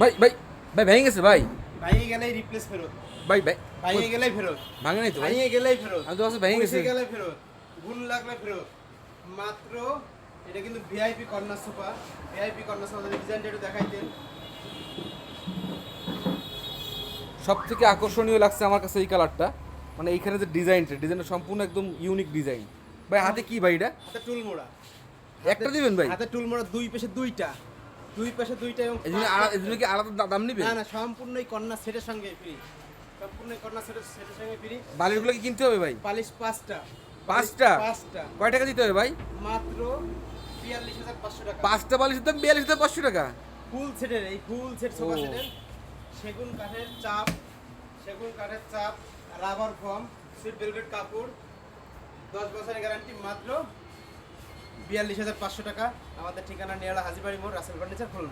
ভাই ভাই ভাই ভেঙে গেছে ভাই। ভাইয়ে গেলেই রিপ্লেস ফেরত, ভাই ভাই ভাইয়ে গেলেই ফেরত, ভাঙে নাই তো ভাই? ভাইয়ে গেলেই ফেরত, আমি তো ভাবছি ভেঙে গেছে। পয়সা গেলে ফেরত, ভুল লাগলে ফেরত। মাত্র এটা কিন্তু VIP corner sofa, VIP corner sofa. ডিজাইনটা একটু দেখাইতেন। সব থেকে আকর্ষণীয় লাগছে আমার কাছে এই কালারটা, মানে এইখানে যে ডিজাইনটা সম্পূর্ণ একদম ইউনিক ডিজাইন। ভাই হাতে কি ভাই এটা? হাতে টুল মোড়া, একটা দিবেন ভাই? হাতে টুল মোড়া, দুই পাশে দুইটা, দুই পাশে দুইটা। এবং এই জন্য কি আলাদা দাম নিবেন? না না, সম্পূর্ণই কর্নার সেটের সঙ্গে ফ্রি, সম্পূর্ণই কর্নার সেটের সঙ্গে ফ্রি। বালিশগুলো কি কিনতে হবে ভাই? পালিশ পাঁচটা, পাঁচটা? পাঁচটা কয় টাকা দিতে হবে ভাই? মাত্র ৪২,৫০০ টাকা। পাঁচটা বালিশের দাম ৪২,৫০০ টাকা? ফুল সেটের, এই ফুল সেট সোফা ও। সেটের সেগুন কাঠের চাপ, সেগুন কাঠের চাপ, রাবার ফর্ম, সুইট ভেলভেট কাপড়, 10 বছরের গ্যারান্টি, মাত্র ৪২,৫০০ টাকা। আমাদের ঠিকানা নিয়ালা হাজিবাড়ি মোড়, রাসেল ফার্নিচার, খুলনা।